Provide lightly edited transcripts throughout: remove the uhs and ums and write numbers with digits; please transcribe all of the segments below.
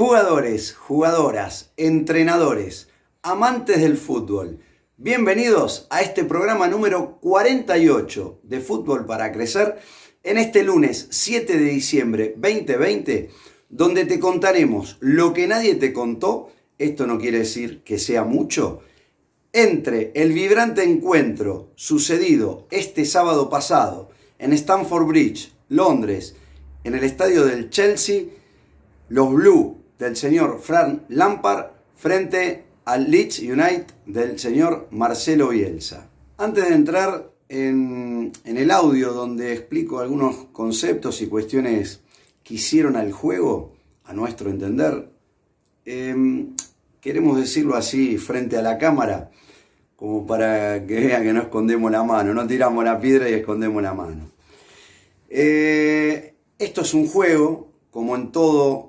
Jugadores, jugadoras, entrenadores, amantes del fútbol, bienvenidos a este programa número 48 de Fútbol para Crecer en este lunes 7 de diciembre 2020, donde te contaremos lo que nadie te contó, esto no quiere decir que sea mucho, entre el vibrante encuentro sucedido este sábado pasado en Stamford Bridge, Londres, en el estadio del Chelsea, los Blues del señor Frank Lampard frente al Leeds United del señor Marcelo Bielsa. Antes de entrar en el audio donde explico algunos conceptos y cuestiones que hicieron al juego, a nuestro entender, queremos decirlo así frente a la cámara, como para que vean que no escondemos la mano, no tiramos la piedra y escondemos la mano. Esto es un juego, como en todo,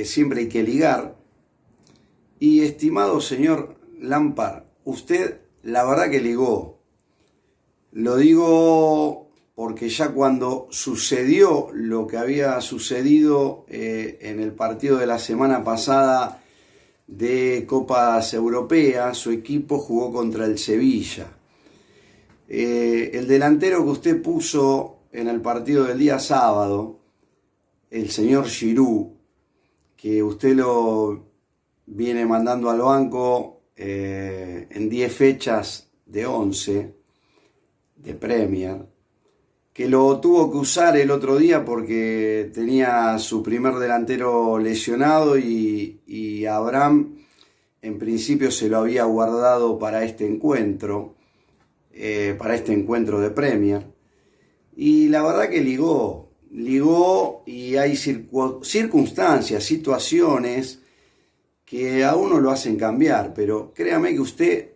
siempre hay que ligar. Y estimado señor Lampard, usted la verdad que ligó. Lo digo porque ya cuando sucedió lo que había sucedido en el partido de la semana pasada de Copas Europeas, su equipo jugó contra el Sevilla. El delantero que usted puso en el partido del día sábado, el señor Giroud, que usted lo viene mandando al banco en 10 fechas de 11 de Premier, que lo tuvo que usar el otro día porque tenía su primer delantero lesionado y Abraham en principio se lo había guardado para este encuentro de Premier. Y la verdad que ligó y hay circunstancias, situaciones que a uno lo hacen cambiar, pero créame que usted,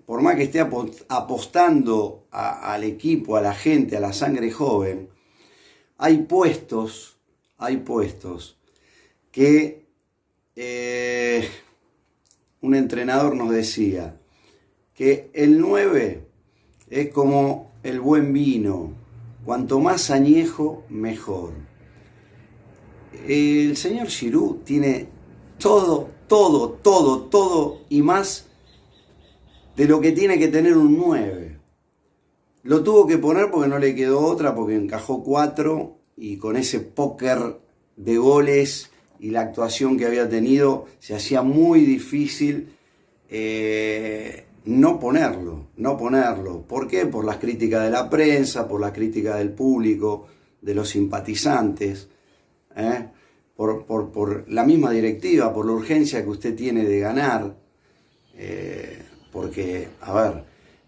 por más que esté apostando al equipo, a la gente, a la sangre joven, hay puestos que un entrenador nos decía que el 9 es como el buen vino, cuanto más añejo, mejor. El señor Giroud tiene todo y más de lo que tiene que tener un 9. Lo tuvo que poner porque no le quedó otra, porque encajó 4 y con ese póker de goles y la actuación que había tenido se hacía muy difícil no ponerlo. ¿Por qué? Por las críticas de la prensa, por las críticas del público, de los simpatizantes, por la misma directiva, por la urgencia que usted tiene de ganar, porque,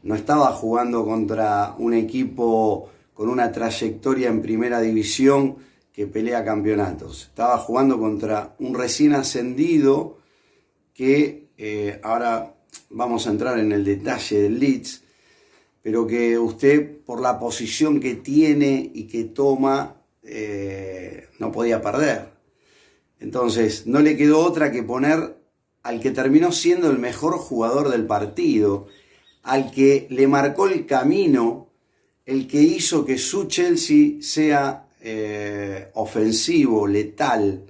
no estaba jugando contra un equipo con una trayectoria en primera división que pelea campeonatos. Estaba jugando contra un recién ascendido que ahora vamos a entrar en el detalle del Leeds, pero que usted, por la posición que tiene y que toma, no podía perder. Entonces, no le quedó otra que poner al que terminó siendo el mejor jugador del partido, al que le marcó el camino, el que hizo que su Chelsea sea ofensivo, letal,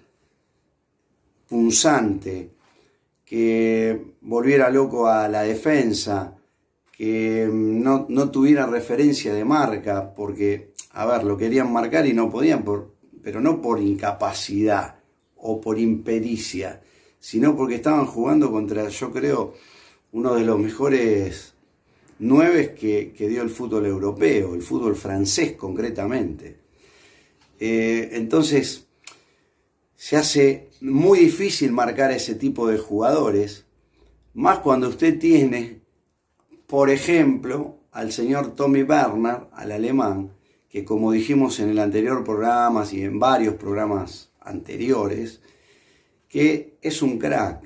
punzante, que volviera loco a la defensa, que no tuviera referencia de marca, porque, lo querían marcar y no podían, pero no por incapacidad o por impericia, sino porque estaban jugando contra, yo creo, uno de los mejores 9 que dio el fútbol europeo, el fútbol francés concretamente. Entonces, se hace muy difícil marcar a ese tipo de jugadores, más cuando usted tiene, por ejemplo, al señor Tommy Bernard, al alemán, que como dijimos en el anterior programa y en varios programas anteriores, que es un crack,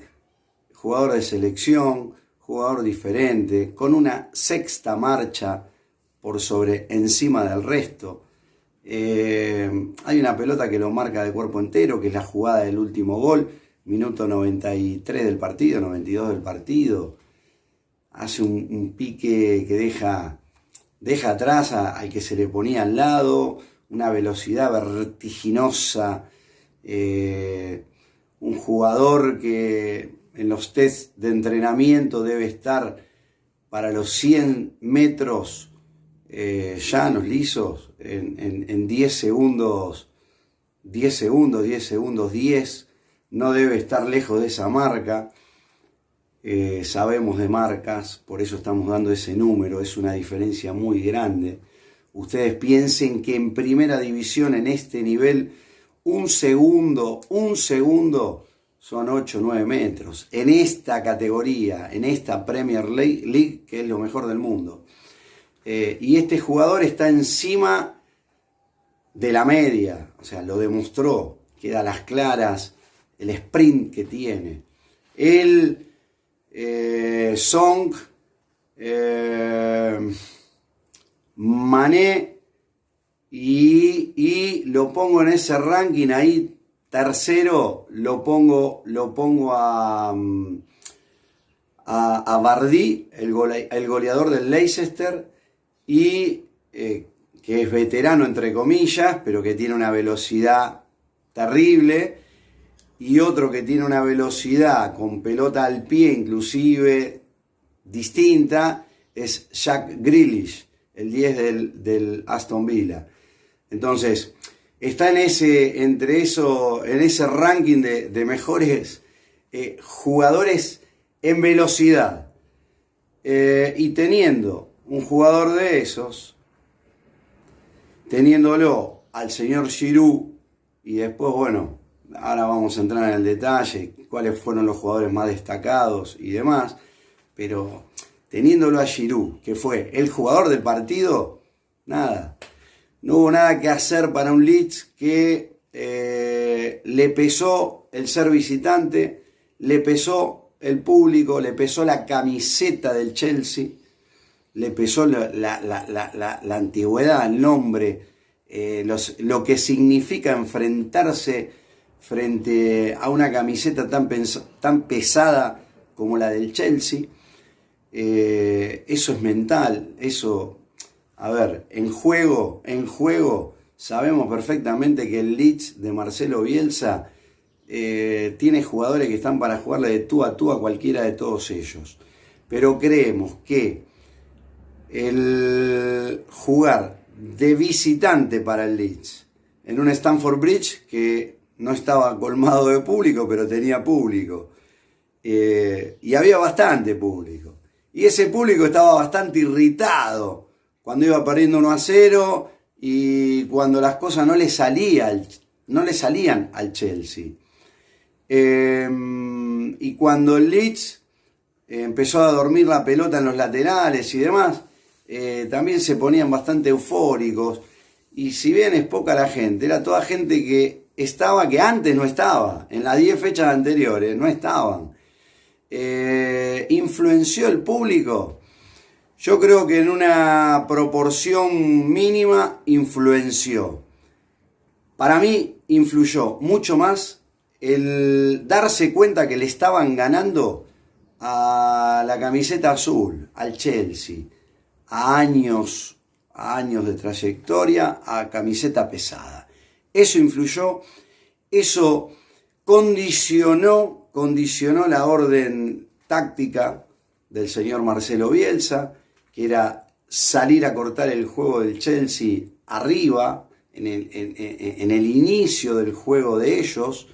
jugador de selección, jugador diferente, con una sexta marcha por sobre encima del resto. Hay una pelota que lo marca de cuerpo entero, que es la jugada del último gol, minuto 93 del partido, 92 del partido. Hace un pique que deja atrás al que se le ponía al lado, una velocidad vertiginosa, un jugador que en los test de entrenamiento debe estar para los 100 metros llanos, lisos, en 10 segundos, 10, no debe estar lejos de esa marca. Sabemos de marcas, por eso estamos dando ese número, es una diferencia muy grande. Ustedes piensen que en primera división, en este nivel, un segundo son 8 o 9 metros. En esta categoría, en esta Premier League, que es lo mejor del mundo. Y este jugador está encima de la media, o sea, lo demostró, queda a las claras el sprint que tiene. Él, Song, Mané, y lo pongo en ese ranking ahí, tercero, lo pongo a Vardy, el goleador del Leicester, y que es veterano entre comillas, pero que tiene una velocidad terrible, y otro que tiene una velocidad con pelota al pie inclusive distinta, es Jack Grealish, el 10 del Aston Villa. Entonces, está en ese ranking de mejores jugadores en velocidad. Y teniendo un jugador de esos, teniéndolo al señor Giroud, y después, bueno, ahora vamos a entrar en el detalle, cuáles fueron los jugadores más destacados y demás, pero teniéndolo a Giroud, que fue el jugador del partido, nada. No hubo nada que hacer para un Leeds que le pesó el ser visitante, le pesó el público, le pesó la camiseta del Chelsea, le pesó la antigüedad, el nombre, lo que significa enfrentarse frente a una camiseta tan pesada como la del Chelsea. Eso es mental, eso... A ver, en juego, sabemos perfectamente que el Leeds de Marcelo Bielsa tiene jugadores que están para jugarle de tú a cualquiera de todos ellos. Pero creemos que el jugar de visitante para el Leeds en un Stamford Bridge que no estaba colmado de público, pero tenía público, y había bastante público, y ese público estaba bastante irritado cuando iba perdiendo 1-0 y cuando las cosas no le salían al Chelsea. Y cuando el Leeds empezó a dormir la pelota en los laterales y demás, también se ponían bastante eufóricos. Y si bien es poca la gente, era toda gente que antes no estaba, en las 10 fechas anteriores no estaban. ¿Influenció el público? Yo creo que en una proporción mínima influenció. Para mí influyó mucho más el darse cuenta que le estaban ganando a la camiseta azul, al Chelsea, a años de trayectoria, a camiseta pesada. Eso influyó, eso condicionó la orden táctica del señor Marcelo Bielsa, que era salir a cortar el juego del Chelsea arriba, en el inicio del juego de ellos.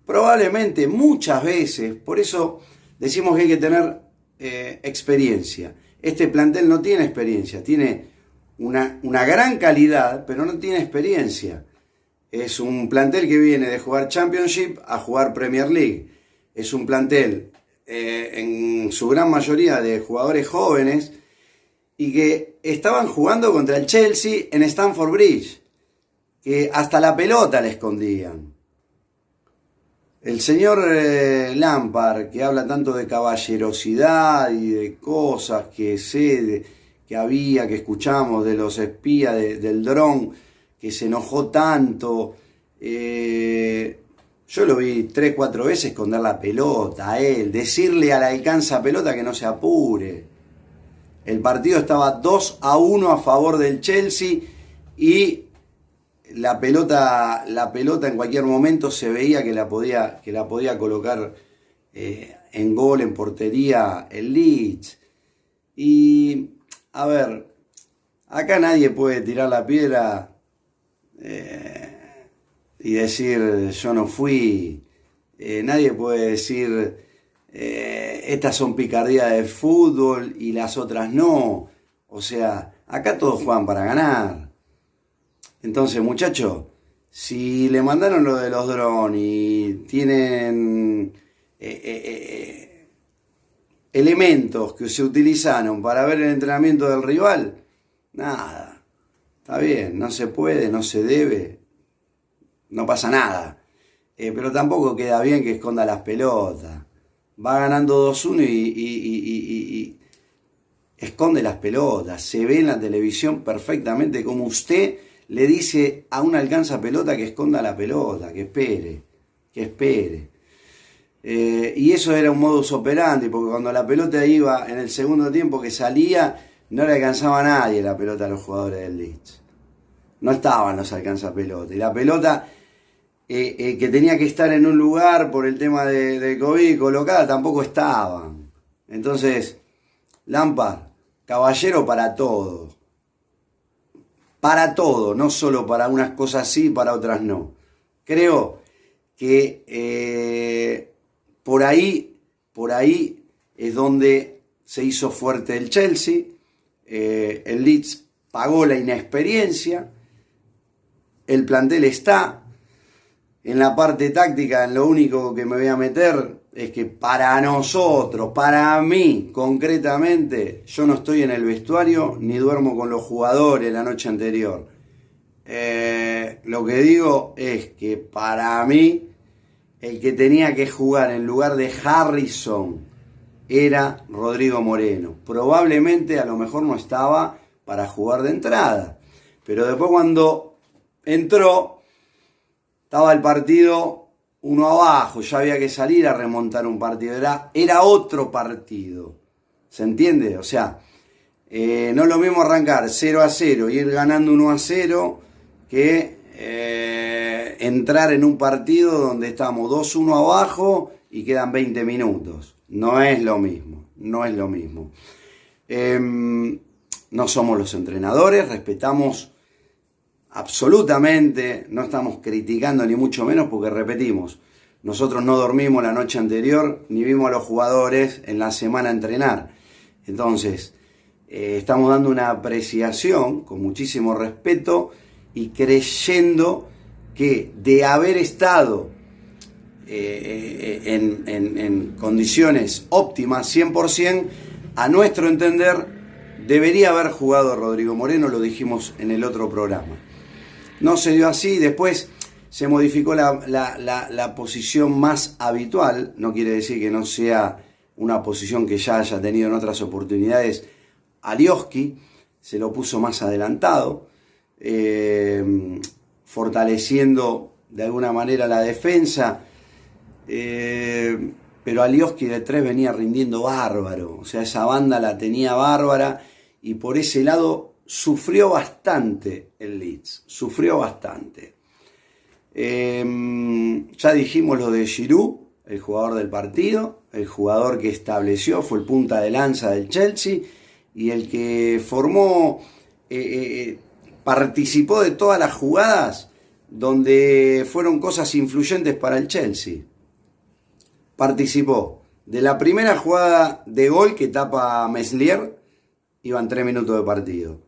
Probablemente muchas veces, por eso decimos que hay que tener experiencia. Este plantel no tiene experiencia, tiene una gran calidad, pero no tiene experiencia. Es un plantel que viene de jugar Championship a jugar Premier League. Es un plantel en su gran mayoría de jugadores jóvenes y que estaban jugando contra el Chelsea en Stamford Bridge, que hasta la pelota le escondían. El señor Lampard, que habla tanto de caballerosidad y de cosas que que escuchamos de los espías del dron, que se enojó tanto, yo lo vi 3-4 veces esconder la pelota a él, decirle al alcanza pelota que no se apure. El partido estaba 2-1 a favor del Chelsea y la pelota en cualquier momento se veía que la podía colocar en gol, en portería, el Leeds. Y, a ver, acá nadie puede tirar la piedra y decir yo no fui. Nadie puede decir estas son picardías de fútbol y las otras no. O sea, acá todos juegan para ganar. Entonces, muchachos, si le mandaron lo de los drones y tienen elementos que se utilizaron para ver el entrenamiento del rival, nada, está bien, no se puede, no se debe, no pasa nada. Pero tampoco queda bien que esconda las pelotas. Va ganando 2-1 y esconde las pelotas. Se ve en la televisión perfectamente como usted le dice a un alcanza pelota que esconda la pelota, que espere, que espere. Y eso era un modus operandi, porque cuando la pelota iba en el segundo tiempo que salía, no le alcanzaba a nadie la pelota a los jugadores del Leeds. No estaban los alcanza pelota. Y la pelota que tenía que estar en un lugar por el tema de COVID colocada, tampoco estaban. Entonces, Lampard, caballero para todo. Para todo, no solo para unas cosas sí y para otras no. Creo que por ahí es donde se hizo fuerte el Chelsea. El Leeds pagó la inexperiencia. El plantel está. En la parte táctica, en lo único que me voy a meter es que para nosotros, para mí concretamente, yo no estoy en el vestuario ni duermo con los jugadores la noche anterior. Lo que digo es que para mí el que tenía que jugar en lugar de Harrison era Rodrigo Moreno. Probablemente a lo mejor no estaba para jugar de entrada, pero después cuando entró estaba el partido 1 abajo, ya había que salir a remontar un partido, era otro partido, ¿se entiende? O sea, no es lo mismo arrancar 0-0 y ir ganando 1-0 que entrar en un partido donde estamos 2-1 abajo y quedan 20 minutos. No es lo mismo, no es lo mismo. No somos los entrenadores, respetamos absolutamente, no estamos criticando ni mucho menos porque repetimos, nosotros no dormimos la noche anterior ni vimos a los jugadores en la semana a entrenar. Entonces, estamos dando una apreciación con muchísimo respeto y creyendo que de haber estado en condiciones óptimas 100%, a nuestro entender, debería haber jugado Rodrigo Moreno, lo dijimos en el otro programa. No se dio así, después se modificó la posición más habitual, no quiere decir que no sea una posición que ya haya tenido en otras oportunidades. Alioski se lo puso más adelantado, fortaleciendo de alguna manera la defensa, pero Alioski de 3 venía rindiendo bárbaro, o sea, esa banda la tenía bárbara y por ese lado sufrió bastante el Leeds, sufrió bastante. Ya dijimos lo de Giroud, el jugador del partido, el jugador que estableció, fue el punta de lanza del Chelsea y el que formó, participó de todas las jugadas donde fueron cosas influyentes para el Chelsea. Participó de la primera jugada de gol que tapa Meslier, iban 3 minutos de partido.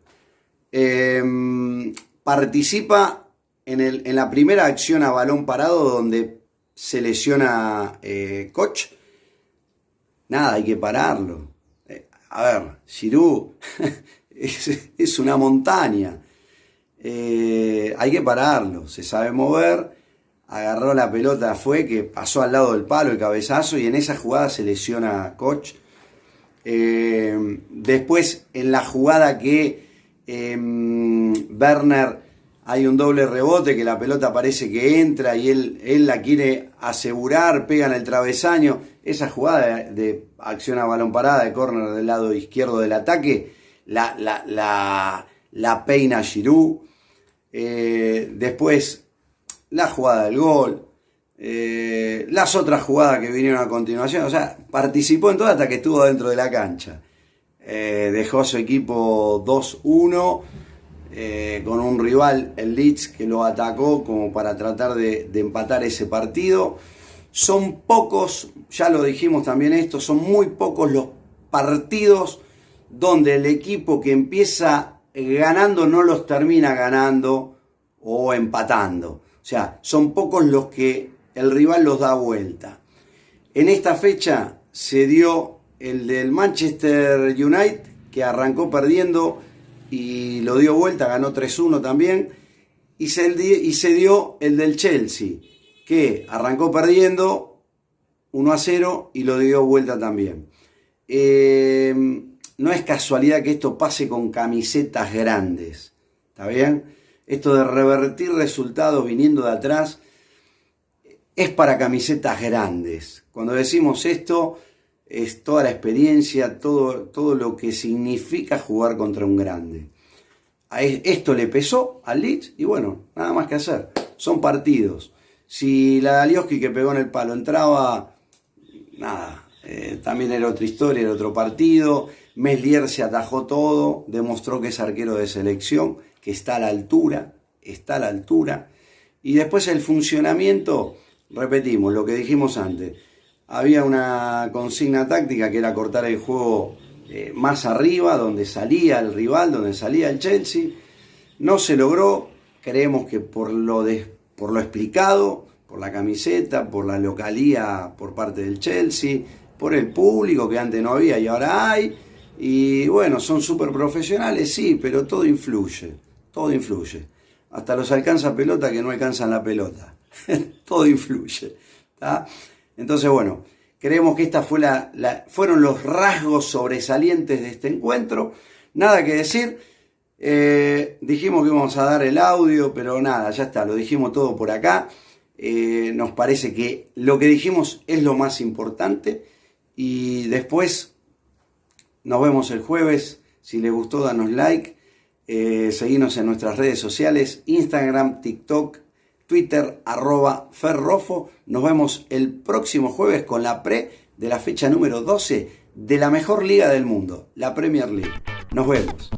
Participa en la primera acción a balón parado donde se lesiona Koch. Nada, hay que pararlo. A ver, Giroud es una montaña. Hay que pararlo, se sabe mover, agarró la pelota, fue que pasó al lado del palo el cabezazo y en esa jugada se lesiona Koch. Después en la jugada que Werner hay un doble rebote que la pelota parece que entra y él la quiere asegurar, pega en el travesaño, esa jugada de acción a balón parada de córner del lado izquierdo del ataque la peina Giroud. Después la jugada del gol, las otras jugadas que vinieron a continuación, o sea, participó en todo hasta que estuvo dentro de la cancha. Dejó a su equipo 2-1 con un rival, el Leeds, que lo atacó como para tratar de empatar ese partido. Son pocos, ya lo dijimos también esto, son muy pocos los partidos donde el equipo que empieza ganando no los termina ganando o empatando. O sea, son pocos los que el rival los da vuelta. En esta fecha se dio el del Manchester United, que arrancó perdiendo y lo dio vuelta, ganó 3-1 también. Y se dio el del Chelsea, que arrancó perdiendo 1-0 y lo dio vuelta también. No es casualidad que esto pase con camisetas grandes, ¿está bien? Esto de revertir resultados viniendo de atrás es para camisetas grandes. Cuando decimos esto, es toda la experiencia, todo lo que significa jugar contra un grande. Esto le pesó al Leeds y bueno, nada más que hacer. Son partidos. Si la Alioski que pegó en el palo entraba, nada, también era otra historia, era otro partido. Meslier se atajó todo, demostró que es arquero de selección, que está a la altura. Y después el funcionamiento, repetimos lo que dijimos antes. Había una consigna táctica que era cortar el juego más arriba, donde salía el rival, donde salía el Chelsea. No se logró, creemos que por lo explicado, por la camiseta, por la localía por parte del Chelsea, por el público que antes no había y ahora hay. Y bueno, son súper profesionales, sí, pero todo influye. Hasta los alcanza pelota que no alcanzan la pelota. Todo influye, ¿tá? Entonces, bueno, creemos que esta fueron los rasgos sobresalientes de este encuentro. Nada que decir. Dijimos que íbamos a dar el audio, pero nada, ya está, lo dijimos todo por acá. Nos parece que lo que dijimos es lo más importante. Y después nos vemos el jueves. Si les gustó, danos like. Seguinos en nuestras redes sociales, Instagram, TikTok, Twitter, @ferrofo. Nos vemos el próximo jueves con la pre de la fecha número 12 de la mejor liga del mundo, la Premier League. Nos vemos.